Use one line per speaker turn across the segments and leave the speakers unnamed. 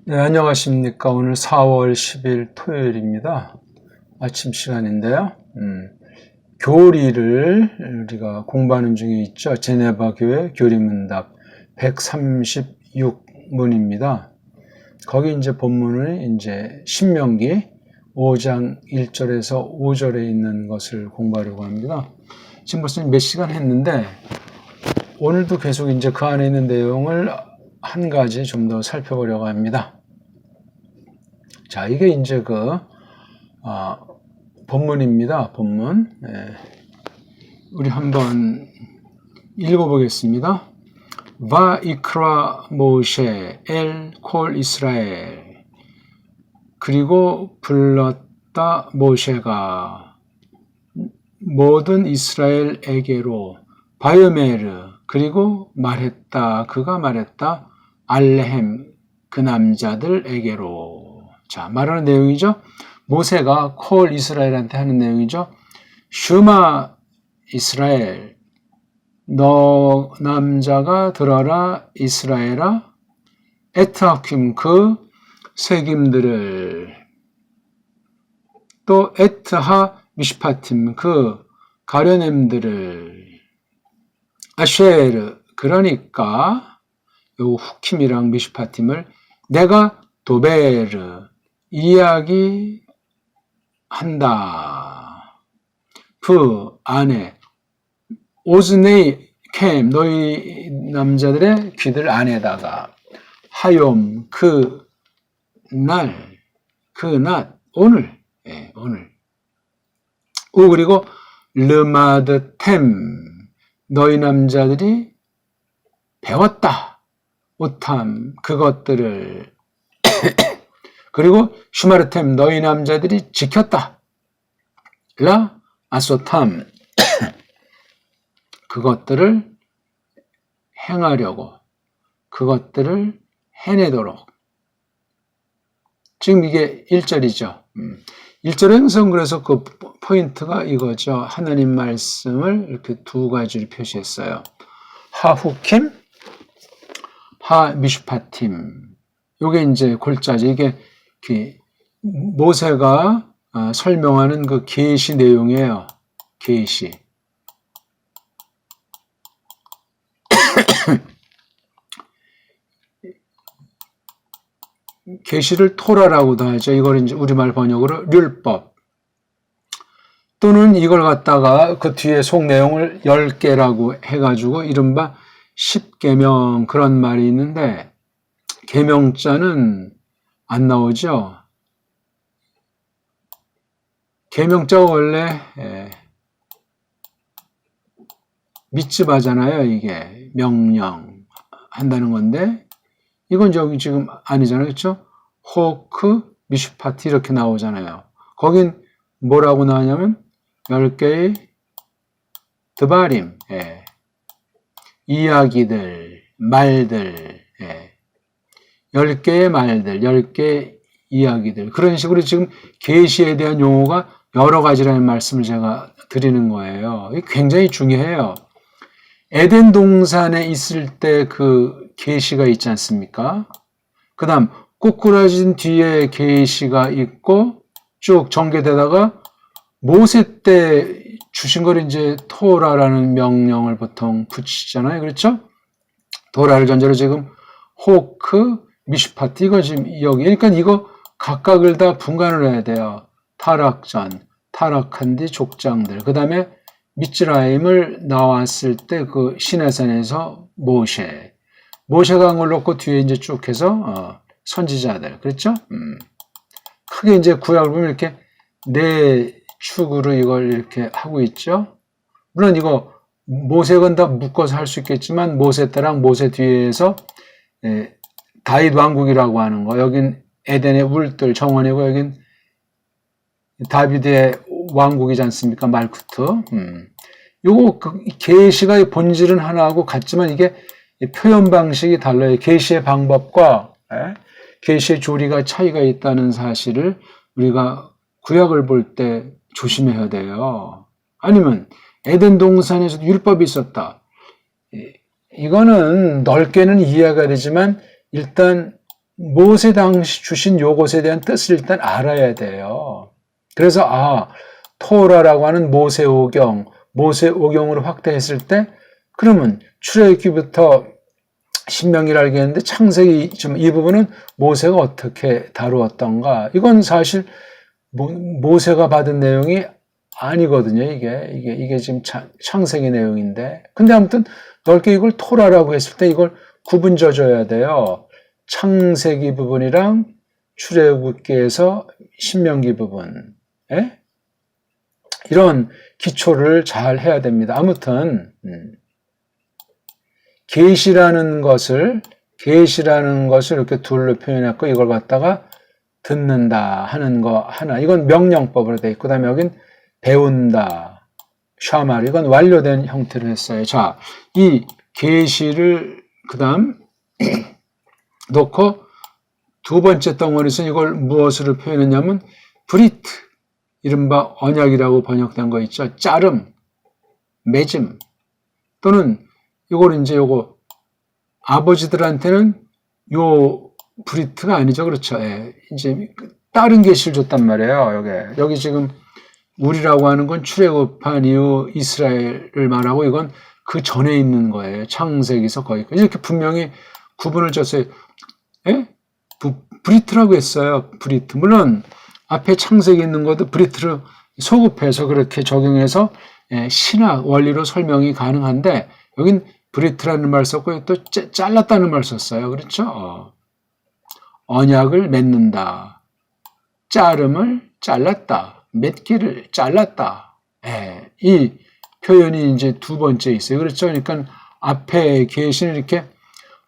네, 안녕하십니까. 오늘 4월 10일 토요일입니다. 아침 시간인데요. 교리를 우리가 공부하는 중에 있죠. 제네바 교회 교리문답 136문입니다. 거기 이제 본문을 이제 신명기 5장 1절에서 5절에 있는 것을 공부하려고 합니다. 지금 벌써 몇 시간 했는데 오늘도 계속 이제 그 안에 있는 내용을 한 가지 좀 더 살펴보려고 합니다. 자, 이게 이제 본문입니다. 본문. 우리 한번 읽어보겠습니다. 바이크라 모셰 엘 콜 이스라엘. 그리고 불렀다 모셰가 모든 이스라엘에게로 바이오메르. 그리고 말했다. 그가 말했다. 알레헴 그 남자들에게로. 자, 말하는 내용이죠. 모세가 콜 이스라엘한테 하는 내용이죠. 슈마 이스라엘, 너 남자가 들어라 이스라엘아, 에트하킴 그 세김들을, 또 에트하 미시파팀 그 가려냄들을, 아쉐르 그러니까 요 후킴이랑 미시파팀을 내가 도베르 이야기한다. 그 안에 오즈네이 캠 너희 남자들의 귀들 안에다가 하욤 그 날, 그 낮, 오늘, 오늘. 그리고 르마드 템 너희 남자들이 배웠다. 오탐 그것들을 그리고 슈마르템 너희 남자들이 지켰다. 라 아소탐 그것들을 행하려고 그것들을 해내도록. 지금 이게 1절이죠. 1절의 행성 그래서 그 포인트가 이거죠. 하나님 말씀을 이렇게 두 가지로 표시했어요. 하후킴, 하미슈파팀. 요게 이제 골자지. 이게 모세가 설명하는 그 계시 내용이에요. 계시. 계시를 토라라고도 하죠. 이걸 이제 우리말 번역으로 율법. 또는 이걸 갖다가 그 뒤에 속 내용을 10개라고 해가지고 이른바 10계명 그런 말이 있는데 계명자는 안 나오죠. 계명자가 원래 미츠바잖아요. 이게 명령 한다는 건데 이건 저기 지금 아니잖아요. 그렇죠? 호크 미슈파티 이렇게 나오잖아요. 거긴 뭐라고 나오냐면 10개의 드바림 이야기들 말들 10개의 말들 10개의 이야기들 그런 식으로 지금 계시에 대한 용어가 여러 가지라는 말씀을 제가 드리는 거예요. 이게 굉장히 중요해요. 에덴 동산에 있을 때 그 계시가 있지 않습니까? 그 다음 꼬꾸라진 뒤에 계시가 있고 쭉 전개되다가 모세 때 주신 걸 이제 토라라는 명령을 보통 붙이잖아요. 그렇죠? 토라를 전제로 지금 호크, 미슈파티 이거 지금 여기 그러니까 이거 각각을 다 분간을 해야 돼요. 타락전, 타락한 뒤 족장들. 그 다음에 미츠라임을 나왔을 때 그 시내산에서 모세가 한 걸 놓고 뒤에 이제 쭉 해서 선지자들. 그렇죠? 크게 이제 구약을 보면 이렇게 네 축으로 이걸 이렇게 하고 있죠. 물론 이거 모세건 다 묶어서 할 수 있겠지만 모세 때랑 모세 뒤에서 다윗 왕국이라고 하는 거. 여긴 에덴의 울들 정원이고 여긴 다윗의 왕국이지 않습니까? 말쿠트. 요거 계시가 본질은 하나하고 같지만 이게 표현 방식이 달라요. 계시의 방법과 계시의 조리가 차이가 있다는 사실을 우리가 구약을 볼 때 조심해야 돼요. 아니면 에덴 동산에서도 율법이 있었다. 이거는 넓게는 이해가 되지만 일단 모세 당시 주신 요것에 대한 뜻을 일단 알아야 돼요. 그래서 토라라고 하는 모세오경으로 확대했을 때 그러면 출애굽기부터 신명기를 알겠는데 창세기 좀 이 부분은 모세가 어떻게 다루었던가? 이건 사실 모세가 받은 내용이 아니거든요. 이게 지금 창세기 내용인데. 근데 아무튼 넓게 이걸 토라라고 했을 때 이걸 구분 져줘야 돼요. 창세기 부분이랑 출애굽기에서 신명기 부분. 이런 기초를 잘 해야 됩니다. 아무튼 계시라는 것을 이렇게 둘로 표현했고 이걸 갖다가 듣는다 하는 거 하나. 이건 명령법으로 돼 있고 그다음에 여긴 배운다. 샤말 이건 완료된 형태로 했어요. 자, 이 계시를 그다음 놓고 두 번째 덩어리에서 이걸 무엇으로 표현했냐면 브리트, 이른바 언약이라고 번역된 거 있죠. 짜름, 맺음 또는 이걸 이제 요거 아버지들한테는 요 브리트가 아니죠. 그렇죠. 이제 다른 계시를 줬단 말이에요. 여기 지금 우리라고 하는 건 출애굽한 이후 이스라엘을 말하고 이건 그 전에 있는 거예요. 창세기서 거기까지 이렇게 분명히 구분을 줬어요. 브리트라고 했어요. 브리트. 물론 앞에 창세기 있는 것도 브리트를 소급해서 그렇게 적용해서 신학 원리로 설명이 가능한데 여긴 브리트라는 말 썼고 또 잘랐다는 말 썼어요. 그렇죠? 언약을 맺는다. 자름을 잘랐다. 맺기를 잘랐다. 이 표현이 이제 두 번째 있어요. 그렇죠? 그러니까 앞에 계시는 이렇게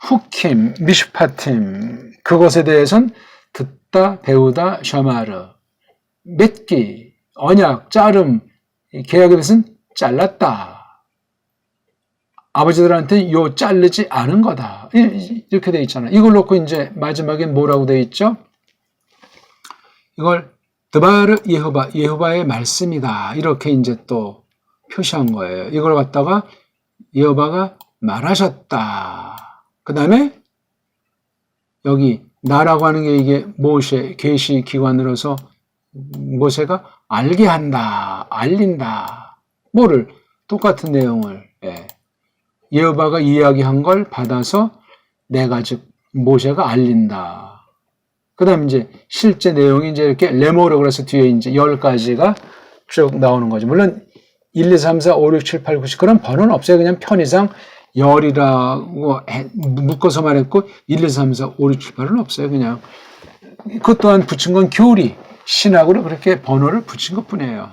후킴, 미슈파팀 그것에 대해서는 듣다, 배우다, 샤마르 맺기, 언약, 자름, 계약에 대해서는 잘랐다. 아버지들한테 요 자르지 않은 거다. 이렇게 돼 있잖아요. 이걸 놓고 이제 마지막에 뭐라고 돼 있죠? 이걸 드바르 예호바의 말씀이다. 이렇게 이제 또 표시한 거예요. 이걸 갖다가 예호바가 말하셨다. 그 다음에 여기 나라고 하는 게 이게 모세 계시 기관으로서 모세가 알게 한다, 알린다. 뭐를 똑같은 내용을 예호바가 이야기한 걸 받아서 내가 즉 모세가 알린다. 그다음 이제 실제 내용이 이제 이렇게 레모로 그래서 뒤에 이제 10가지가 쭉 나오는 거죠. 물론 1, 2, 3, 4, 5, 6, 7, 8, 9, 10 그런 번호는 없어요. 그냥 편의상 열이라고 묶어서 말했고 1, 2, 3, 4, 5, 6, 7, 8은 없어요. 그냥 그것 또한 붙인 건 교리, 신학으로 그렇게 번호를 붙인 것뿐이에요.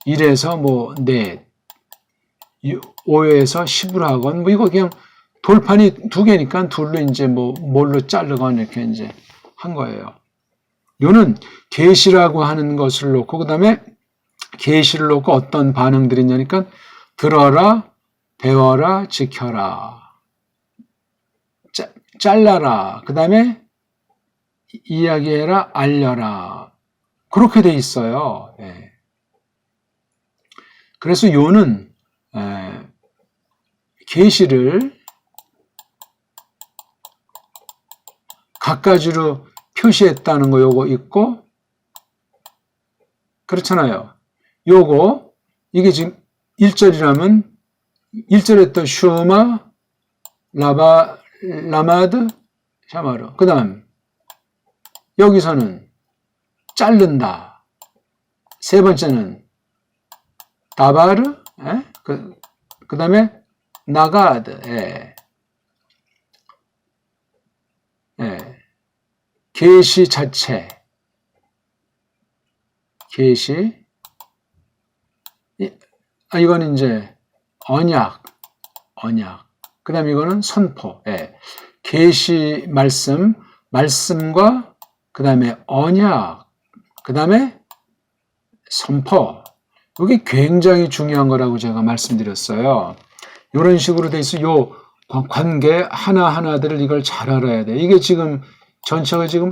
1에서 뭐 넷, 5에서 10으로 하건 뭐 이거 그냥 돌판이 두 개니까 둘로 이제 뭐 뭘로 자르건 이렇게 이제 한 거예요. 요는 계시라고 하는 것을 놓고 그다음에 계시를 놓고 어떤 반응들이 있냐니까 들어라, 배워라, 지켜라, 잘라라, 그다음에 이야기해라, 알려라. 그렇게 돼 있어요. 그래서 요는 계시를 각가지로 표시했다는 거 요거 있고 그렇잖아요. 요거 이게 지금 1절이라면 1절에 또 슈마 라바 라마드 샤마르 그 다음 여기서는 자른다. 세 번째는 다바르 그 다음에 나가드 계시 자체 계시 이거는 이제 언약 그 다음에 이거는 선포 계시 말씀과 그 다음에 언약 그 다음에 선포 이게 굉장히 중요한 거라고 제가 말씀드렸어요. 이런 식으로 돼 있어 요 관계 하나하나들을 이걸 잘 알아야 돼. 이게 지금 전체가 지금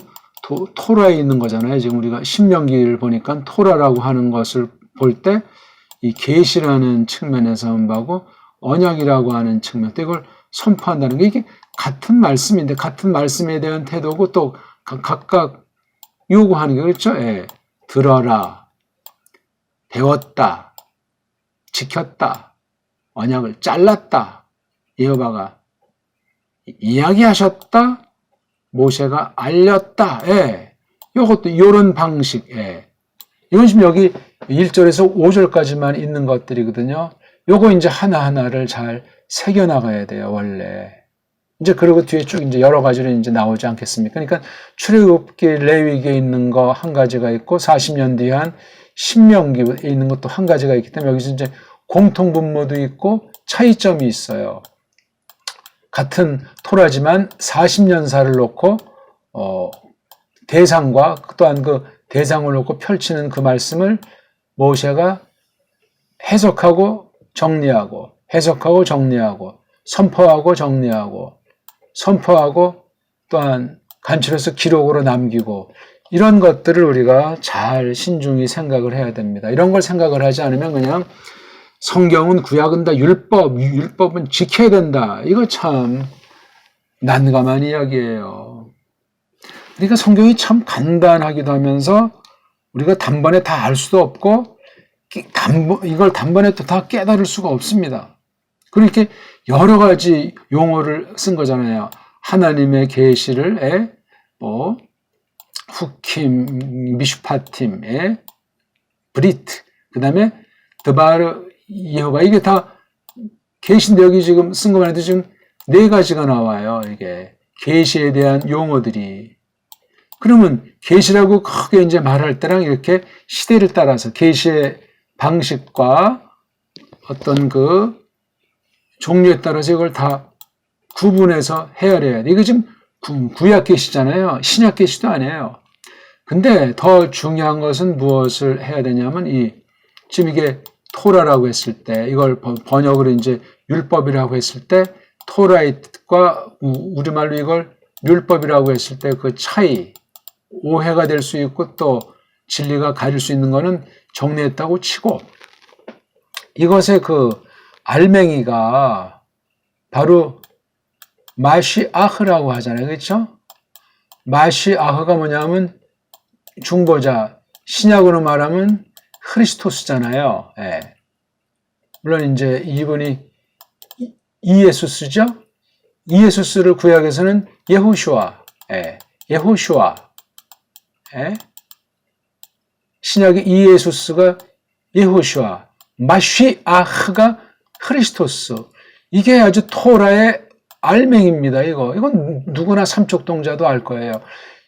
토라에 있는 거잖아요. 지금 우리가 신명기를 보니까 토라라고 하는 것을 볼 때 이 계시라는 측면에서 보고 언약이라고 하는 측면 또 이걸 선포한다는 게 이게 같은 말씀인데 같은 말씀에 대한 태도고 또 각각 요구하는 게 그렇죠? 예. 들어라, 배웠다, 지켰다, 언약을 잘랐다, 여호와가 이야기하셨다, 모세가 알렸다. 예. 요것도 이런 방식. 예. 이건 지금 여기 1절에서 5절까지만 있는 것들이거든요. 요거 이제 하나하나를 잘 새겨나가야 돼요, 원래. 이제 그리고 뒤에 쭉 이제 여러 가지로 이제 나오지 않겠습니까? 그러니까 출애굽기, 레위기에 있는 거 한 가지가 있고 40년 뒤에 한 신명기에 있는 것도 한 가지가 있기 때문에 여기서 이제 공통 분모도 있고 차이점이 있어요. 같은 토라지만 40년사를 놓고 대상과 또한 그 대상을 놓고 펼치는 그 말씀을 모세가 해석하고 정리하고 해석하고 정리하고 선포하고 정리하고 선포하고 또한 간추려서 기록으로 남기고 이런 것들을 우리가 잘 신중히 생각을 해야 됩니다. 이런 걸 생각을 하지 않으면 그냥 성경은 구약은 다 율법은 지켜야 된다. 이거 참 난감한 이야기예요. 그러니까 성경이 참 간단하기도 하면서 우리가 단번에 다 알 수도 없고 이걸 단번에 또 다 깨달을 수가 없습니다. 그렇게 여러 가지 용어를 쓴 거잖아요. 하나님의 계시를 후킴, 미슈파팀, 브리트, 그 다음에 드바르 여호와 이게 다 계시인데 여기 지금 쓴 것만 해도 지금 4가지가 나와요. 이게 계시에 대한 용어들이. 그러면 계시라고 크게 이제 말할 때랑 이렇게 시대를 따라서 계시의 방식과 어떤 그 종류에 따라서 이걸 다 구분해서 헤아려야 돼. 이거 지금 구약 계시잖아요. 신약 계시도 아니에요. 근데 더 중요한 것은 무엇을 해야 되냐면 지금 이게 토라라고 했을 때 이걸 번역으로 이제 율법이라고 했을 때 토라과 우리말로 이걸 율법이라고 했을 때 그 차이 오해가 될 수 있고 또 진리가 가릴 수 있는 거는 정리했다고 치고 이것의 그 알맹이가 바로 마시아흐라고 하잖아요. 그렇죠? 마시아흐가 뭐냐면 중보자, 신약으로 말하면 크리스토스잖아요. 예. 물론 이제 이분이 이예수스죠? 이예수스를 구약에서는 예호슈아, 예호슈아. 신약의 이예수스가 예호슈아, 마시아흐가 크리스토스. 이게 아주 토라의 알맹입니다. 이건 누구나 삼척동자도 알 거예요.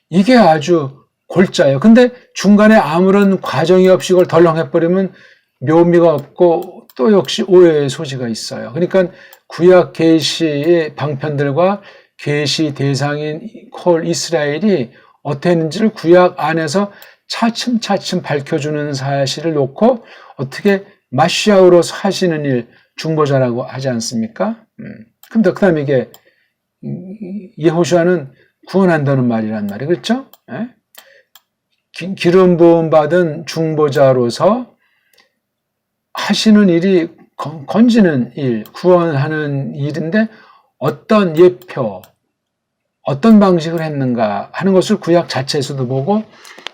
이게 아주 골자예요. 근데 중간에 아무런 과정이 없이 이걸 덜렁해버리면 묘미가 없고 또 역시 오해의 소지가 있어요. 그러니까 구약 계시의 방편들과 계시 대상인 콜 이스라엘이 어떻게 했는지를 구약 안에서 차츰차츰 밝혀주는 사실을 놓고 어떻게 마시아우로서 하시는 일 중보자라고 하지 않습니까? 근데 그 다음에 이게 예호슈아는 구원한다는 말이란 말이에요. 그렇죠? 기름 부음 받은 중보자로서 하시는 일이 건지는 일, 구원하는 일인데 어떤 예표, 어떤 방식을 했는가 하는 것을 구약 자체에서도 보고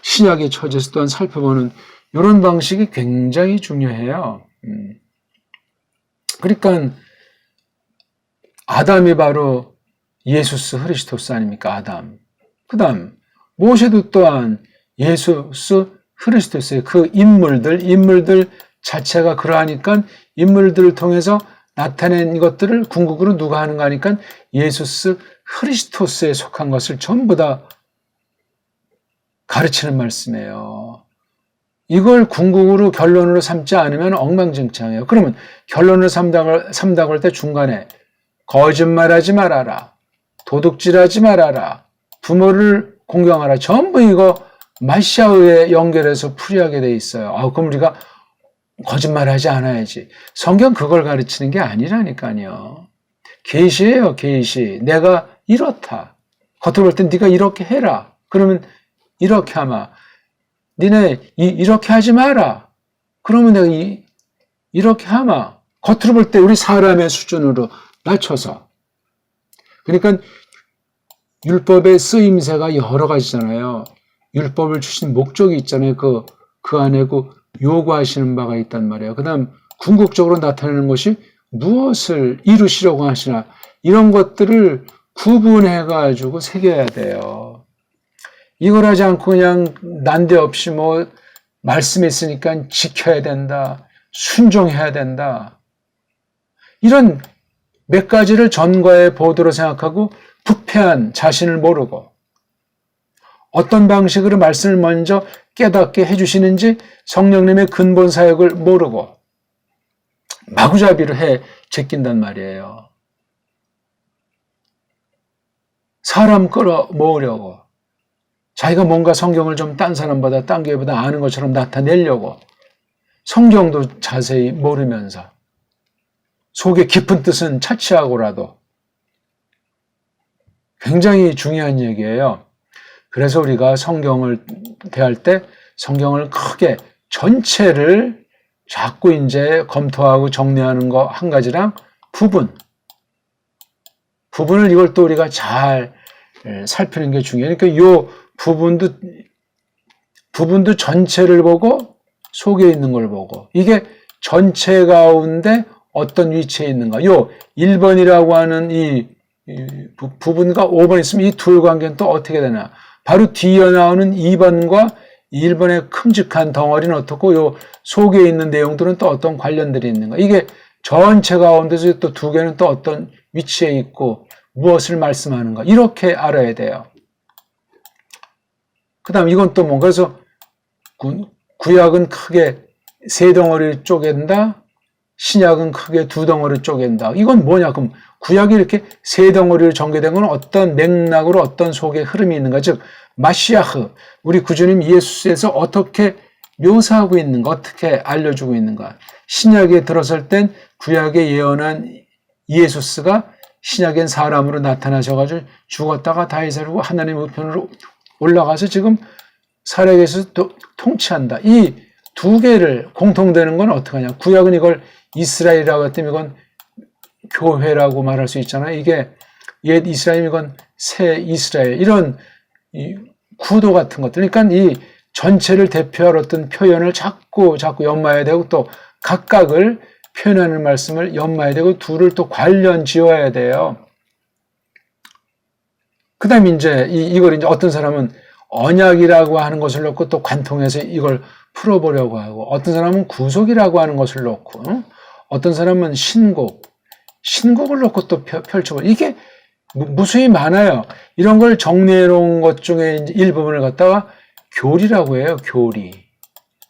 신약의 처지에서 또한 살펴보는 이런 방식이 굉장히 중요해요. 그러니까 아담이 바로 예수스 크리스토스 아닙니까? 아담. 그 다음 모세도 또한 예수스 크리스토스의 그 인물들 자체가 그러하니까 인물들을 통해서 나타낸 것들을 궁극으로 누가 하는가 하니까 예수스 크리스토스에 속한 것을 전부 다 가르치는 말씀이에요. 이걸 궁극으로 결론으로 삼지 않으면 엉망진창이에요. 그러면 결론을 삼다고 할 때 중간에 거짓말하지 말아라, 도둑질하지 말아라, 부모를 공경하라. 전부 이거 마시아에 연결해서 풀이하게 돼 있어요. 그럼 우리가 거짓말하지 않아야지. 성경 그걸 가르치는 게 아니라니까요. 계시예요, 계시. 내가 이렇다. 겉으로 볼 땐 네가 이렇게 해라. 그러면 이렇게 하마. 니네 이렇게 하지 마라. 그러면 내가 이렇게 하마. 겉으로 볼 때 우리 사람의 수준으로 낮춰서 그러니까 율법의 쓰임새가 여러 가지잖아요. 율법을 주신 목적이 있잖아요. 그 안에 요구하시는 바가 있단 말이에요. 그 다음 궁극적으로 나타내는 것이 무엇을 이루시려고 하시나 이런 것들을 구분해가지고 새겨야 돼요. 이걸 하지 않고 그냥 난데없이 말씀이 있으니까 지켜야 된다. 순종해야 된다. 이런 몇 가지를 전과의 보도로 생각하고 부패한 자신을 모르고 어떤 방식으로 말씀을 먼저 깨닫게 해주시는지 성령님의 근본 사역을 모르고 마구잡이를 해 제낀단 말이에요. 사람 끌어모으려고 자기가 뭔가 성경을 좀 딴 사람보다 딴 교회보다 아는 것처럼 나타내려고 성경도 자세히 모르면서 속에 깊은 뜻은 차치하고라도 굉장히 중요한 얘기예요. 그래서 우리가 성경을 대할 때 성경을 크게 전체를 자꾸 이제 검토하고 정리하는 거 한 가지랑 부분을 이걸 또 우리가 잘 살피는 게 중요해요. 그러니까 요 부분도 전체를 보고 속에 있는 걸 보고 이게 전체 가운데 어떤 위치에 있는가. 요 1번이라고 하는 이 부분과 5번 있으면 이 둘 관계는 또 어떻게 되나. 바로 뒤에 나오는 2번과 1번의 큼직한 덩어리는 어떻고 요 속에 있는 내용들은 또 어떤 관련들이 있는가. 이게 전체 가운데서 또 두 개는 또 어떤 위치에 있고 무엇을 말씀하는가. 이렇게 알아야 돼요. 그 다음 이건 또 뭔가 그래서 구약은 크게 세 덩어리를 쪼갠다. 신약은 크게 두 덩어리를 쪼갠다. 이건 뭐냐? 그럼 구약이 이렇게 세 덩어리로 전개된 건 어떤 맥락으로 어떤 속의 흐름이 있는가? 즉 마시아흐, 우리 구주님 예수에서 어떻게 묘사하고 있는가? 어떻게 알려주고 있는가? 신약에 들어설 땐 구약에 예언한 예수스가 신약엔 사람으로 나타나셔가지고 죽었다가 다이사르고 하나님의 우편으로 올라가서 지금 살아계셔서 통치한다. 이 두 개를 공통되는 건 어떻게 하냐? 구약은 이걸 이스라엘이라고 했더니 이건 교회라고 말할 수 있잖아요. 이게 옛 이스라엘, 이건 새 이스라엘. 이런 이 구도 같은 것들. 그러니까 이 전체를 대표할 어떤 표현을 자꾸 연마해야 되고 또 각각을 표현하는 말씀을 연마해야 되고 둘을 또 관련 지어야 돼요. 그 다음에 이걸 이제 어떤 사람은 언약이라고 하는 것을 놓고 또 관통해서 이걸 풀어보려고 하고 어떤 사람은 구속이라고 하는 것을 놓고 어떤 사람은 신곡을 놓고 또 펼쳐보고 이게 무수히 많아요. 이런 걸 정리해 놓은 것 중에 일부분을 갖다가 교리라고 해요. 교리.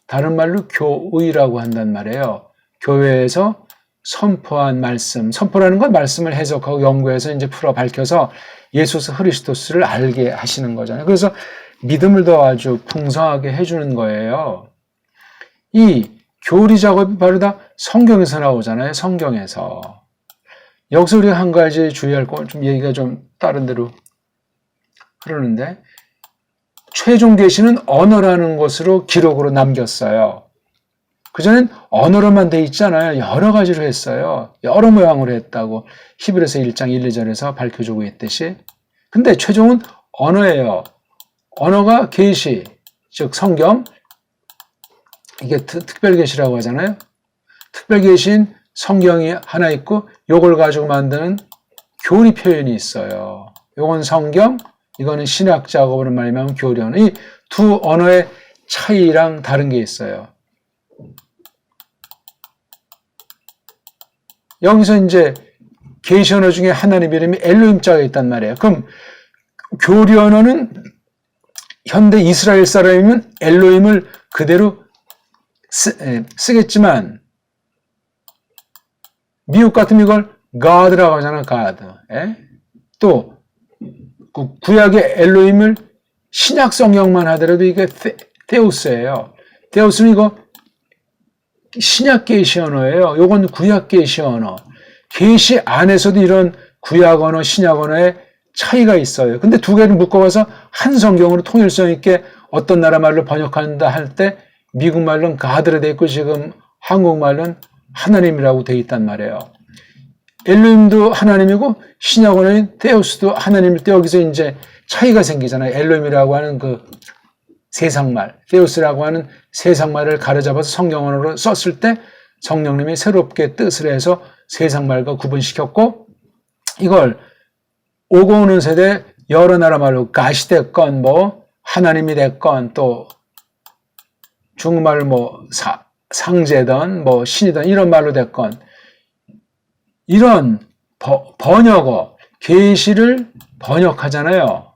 다른 말로 교의라고 한단 말이에요. 교회에서 선포한 말씀. 선포라는 건 말씀을 해석하고 연구해서 이제 풀어 밝혀서 예수 그리스도를 알게 하시는 거잖아요. 그래서 믿음을 더 아주 풍성하게 해주는 거예요. 이 교리 작업이 바로 다 성경에서 나오잖아요. 성경에서. 여기서 우리가 한 가지 주의할 거, 좀 얘기가 좀 다른 데로 흐르는데, 최종 계시는 언어라는 것으로 기록으로 남겼어요. 그전엔 언어로만 돼 있잖아요. 여러 가지로 했어요. 여러 모양으로 했다고 히브리서 1장 1, 2절에서 밝혀주고 있듯이. 근데 최종은 언어예요. 언어가 계시, 즉 성경, 이게 특별 계시라고 하잖아요. 특별 계시인 성경이 하나 있고 요걸 가지고 만드는 교리 표현이 있어요. 요건 성경, 이거는 신학 작업으로 말하면 교리 언어. 이 두 언어의 차이랑 다른 게 있어요. 여기서 이제 계시 언어 중에 하나님 이름이 엘로힘 자가 있단 말이에요. 그럼 교리 언어는 현대 이스라엘 사람이면 엘로힘을 그대로 쓰겠지만 미국 같으면 이걸 God라고 하잖아. God. 또 구약의 엘로힘을 신약 성경만 하더라도 이게 테우스예요. 테우스는 이거 신약 계시 언어예요. 요건 구약 계시 언어. 계시 안에서도 이런 구약 언어, 신약 언어의 차이가 있어요. 근데 두 개를 묶어봐서 한 성경으로 통일성 있게 어떤 나라 말로 번역한다 할 때 미국 말로는 가드로 돼 있고 지금 한국말로는 하나님이라고 돼 있단 말이에요. 엘로힘도 하나님이고 신약원의 데우스도 하나님일 때 여기서 이제 차이가 생기잖아요. 엘로힘이라고 하는 그 세상말, 데우스라고 하는 세상말을 가려잡아서 성경언어로 썼을 때 성령님이 새롭게 뜻을 해서 세상말과 구분시켰고, 이걸 오고 오는 세대 여러 나라 말로 가시 됐건 뭐 하나님이 됐건 또 중국말로 뭐 상제든 뭐 신이든 이런 말로 됐건 이런 번역어, 계시를 번역하잖아요.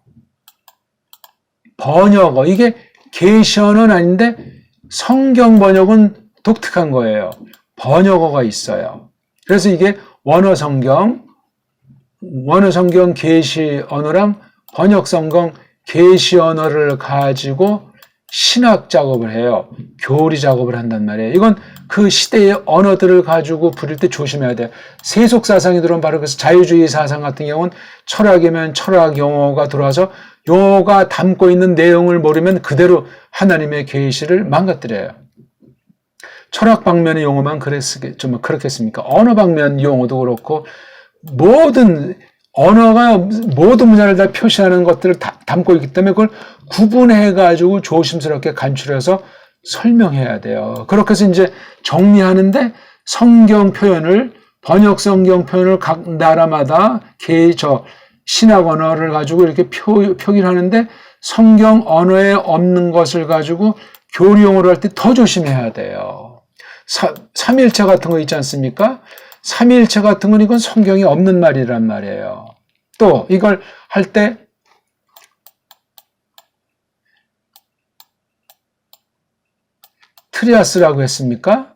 번역어, 이게 계시어는 아닌데 성경 번역은 독특한 거예요. 번역어가 있어요. 그래서 이게 원어 성경 계시 언어랑 번역 성경 계시 언어를 가지고 신학 작업을 해요. 교리 작업을 한단 말이에요. 이건 그 시대의 언어들을 가지고 부릴 때 조심해야 돼요. 세속 사상이 들어온 바로 그래서 자유주의 사상 같은 경우는 철학이면 철학 용어가 들어와서 용어가 담고 있는 내용을 모르면 그대로 하나님의 계시를 망가뜨려요. 철학 방면의 용어만 좀 그렇겠습니까? 언어 방면 용어도 그렇고 모든 언어가 모든 문화를 다 표시하는 것들을 다 담고 있기 때문에 그걸 구분해가지고 조심스럽게 간추려서 설명해야 돼요. 그렇게 해서 이제 정리하는데 성경 표현을, 번역 성경 표현을 각 나라마다 신학 언어를 가지고 이렇게 표기를 하는데 성경 언어에 없는 것을 가지고 교리용어로 할 때 더 조심해야 돼요. 삼위일체 같은 거 있지 않습니까? 삼위일체 같은 건 이건 성경에 없는 말이란 말이에요. 또 이걸 할 때 트리아스라고 했습니까?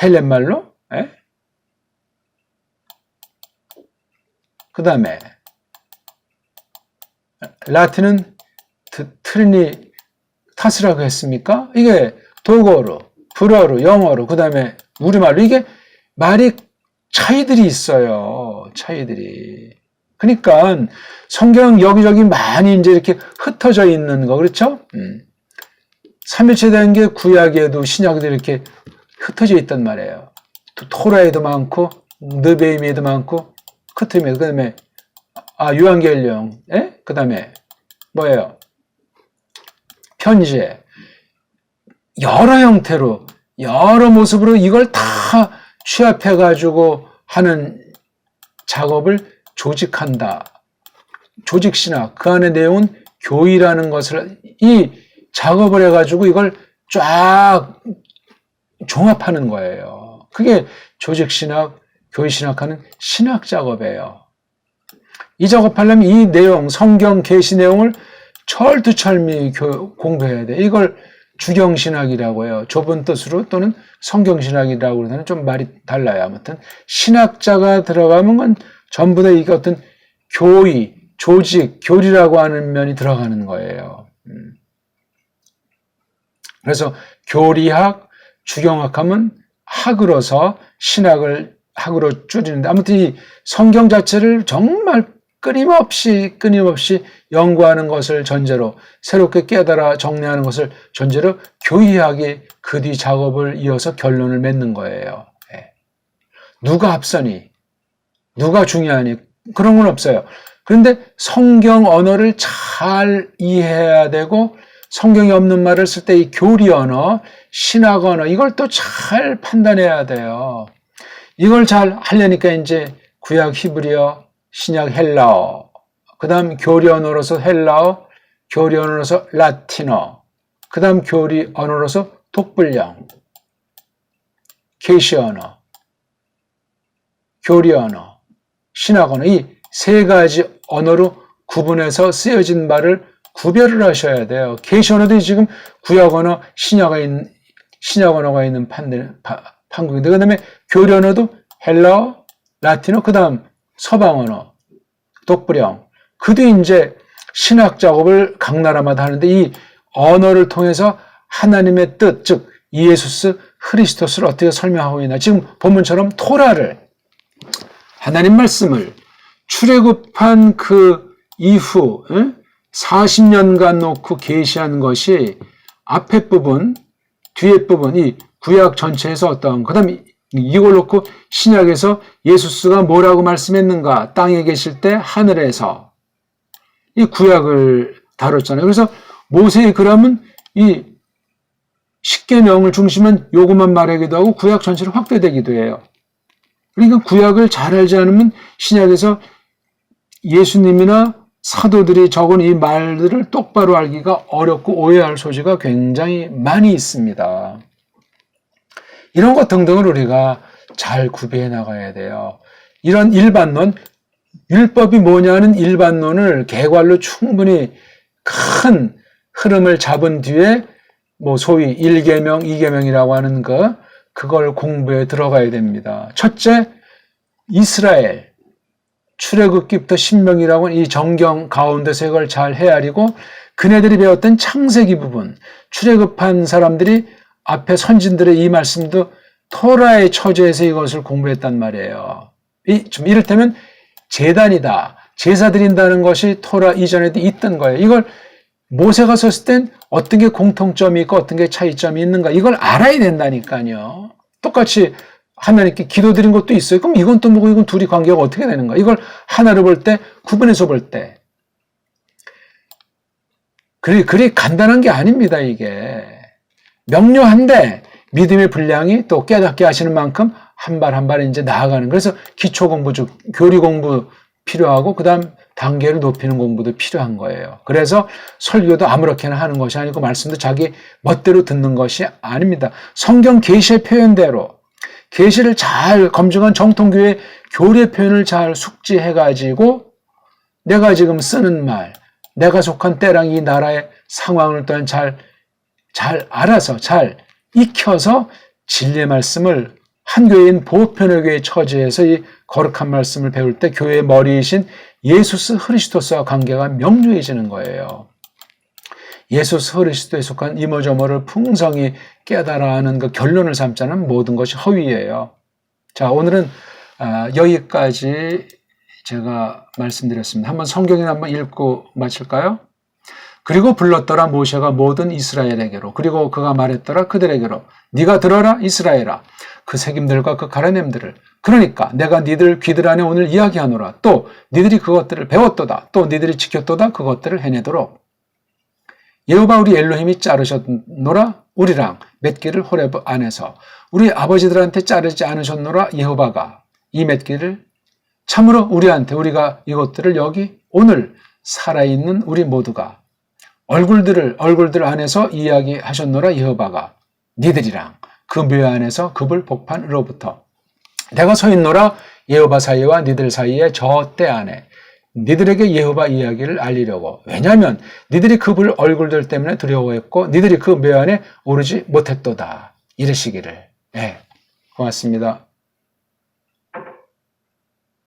헬렌말로? 그 다음에 라틴은 트리니타스라고 했습니까? 이게 독어로, 불어로, 영어로, 그 다음에 우리말로 이게 말이 차이들이 있어요. 차이들이. 그러니까 성경 여기저기 많이 이제 이렇게 흩어져 있는 거, 그렇죠? 삼일체 된 게 구약에도 신약에도 이렇게 흩어져 있단 말이에요. 토라에도 많고, 느베임에도 많고, 크트임에도, 그 다음에, 유한겔령, 그 다음에, 뭐예요? 편지에, 여러 형태로, 여러 모습으로 이걸 다 취합해가지고 하는 작업을 조직한다. 조직신학, 그 안의 내용은 교의라는 것을, 이 작업을 해가지고 이걸 쫙 종합하는 거예요. 그게 조직신학, 교의신학하는 신학 작업이에요. 이 작업하려면 이 내용, 성경 계시 내용을 철두철미 공부해야 돼. 이걸 주경신학이라고 해요. 좁은 뜻으로 또는 성경신학이라고 그러면 좀 말이 달라요. 아무튼 신학자가 들어가면 건 전부 다 이게 어떤 교의, 조직, 교리라고 하는 면이 들어가는 거예요. 그래서 교리학, 주경학하면 학으로서 신학을 학으로 줄이는데 아무튼 이 성경 자체를 정말 끊임없이 연구하는 것을 전제로 새롭게 깨달아 정리하는 것을 전제로 교의학이 그 뒤 작업을 이어서 결론을 맺는 거예요. 누가 앞서니? 누가 중요하니? 그런 건 없어요. 그런데 성경 언어를 잘 이해해야 되고 성경이 없는 말을 쓸 때 이 교리 언어, 신학 언어 이걸 또 잘 판단해야 돼요. 이걸 잘 하려니까 이제 구약 히브리어, 신약 헬라어, 그 다음 교리 언어로서 헬라어, 교리 언어로서 라틴어, 그 다음 교리 언어로서 독불령, 계시 언어, 교리 언어, 신학 언어 이 세 가지 언어로 구분해서 쓰여진 말을 구별을 하셔야 돼요. 계시 언어도 지금 구약 언어, 신약 언어가 있는 판국인데 그 다음에 교리 언어도 헬라어, 라틴어, 그 다음 서방 언어, 독불형. 그 뒤 이제 신학 작업을 각 나라마다 하는데 이 언어를 통해서 하나님의 뜻, 즉 이에수스 크리스토스를 어떻게 설명하고 있나. 지금 본문처럼 토라를 하나님 말씀을 출애굽한 그 이후 40년간 놓고 계시한 것이 앞에 부분, 뒤에 부분, 이 구약 전체에서 어떤 그 다음에 이걸 놓고 신약에서 예수스가 뭐라고 말씀했는가? 땅에 계실 때 하늘에서 이 구약을 다뤘잖아요. 그래서 모세의 글함은 이 십계명을 중심은 요것만 말하기도 하고 구약 전체를 확대되기도 해요. 그러니까 구약을 잘 알지 않으면 신약에서 예수님이나 사도들이 적은 이 말들을 똑바로 알기가 어렵고 오해할 소지가 굉장히 많이 있습니다. 이런 것 등등을 우리가 잘 구비해 나가야 돼요. 이런 일반론, 율법이 뭐냐는 일반론을 개괄로 충분히 큰 흐름을 잡은 뒤에 뭐 소위 1계명, 2계명이라고 하는 그걸 공부에 들어가야 됩니다. 첫째, 이스라엘, 출애굽기부터 신명이라고 하는 이 정경 가운데서 이걸 잘 헤아리고 그네들이 배웠던 창세기 부분, 출애굽한 사람들이 앞에 선진들의 이 말씀도 토라의 처지에서 이것을 공부했단 말이에요. 좀 이를테면 제단이다, 제사 드린다는 것이 토라 이전에도 있던 거예요. 이걸 모세가 썼을 땐 어떤 게 공통점이 있고 어떤 게 차이점이 있는가 이걸 알아야 된다니까요. 똑같이 하나님께 기도 드린 것도 있어요. 그럼 이건 또 뭐고 이건 둘이 관계가 어떻게 되는가? 이걸 하나를 볼 때, 구분해서 볼 때. 그리 간단한 게 아닙니다, 이게. 명료한데 믿음의 분량이 또 깨닫게 하시는 만큼 한 발 한 발 이제 나아가는. 그래서 기초 공부, 즉 교리 공부 필요하고 그다음 단계를 높이는 공부도 필요한 거예요. 그래서 설교도 아무렇게나 하는 것이 아니고 말씀도 자기 멋대로 듣는 것이 아닙니다. 성경 계시의 표현대로 계시를 잘 검증한 정통교회 교리 표현을 잘 숙지해가지고 내가 지금 쓰는 말, 내가 속한 때랑 이 나라의 상황을 또한 잘 알아서 잘 익혀서 진리의 말씀을 한 교회인 보편의 교회 처지에서 이 거룩한 말씀을 배울 때 교회의 머리이신 예수스 그리스도와 관계가 명료해지는 거예요. 예수스 그리스도에 속한 이모저모를 풍성히 깨달아 하는 그 결론을 삼자는 모든 것이 허위예요. 자, 오늘은 여기까지 제가 말씀드렸습니다. 한번 성경을 한번 읽고 마칠까요? 그리고 불렀더라 모세가 모든 이스라엘에게로 그리고 그가 말했더라 그들에게로 네가 들어라 이스라엘아 그 색임들과 그 가라냄들을 그러니까 내가 니들 귀들 안에 오늘 이야기하노라 또 니들이 그것들을 배웠도다 또 니들이 지켰도다 그것들을 해내도록 여호와 우리 엘로힘이 자르셨노라 우리랑 맺기를 호렙 안에서 우리 아버지들한테 자르지 않으셨노라 여호와가 이 맺기를 참으로 우리한테 우리가 이것들을 여기 오늘 살아있는 우리 모두가 얼굴들 안에서 이야기하셨노라 여호와가 니들이랑 그 묘 안에서 급을 복판으로부터 내가 서 있노라 여호와 사이와 니들 사이에 저 때 안에 니들에게 여호와 이야기를 알리려고 왜냐하면 니들이 급을 얼굴들 때문에 두려워했고 니들이 그 묘 안에 오르지 못했도다 이르시기를. 고맙습니다.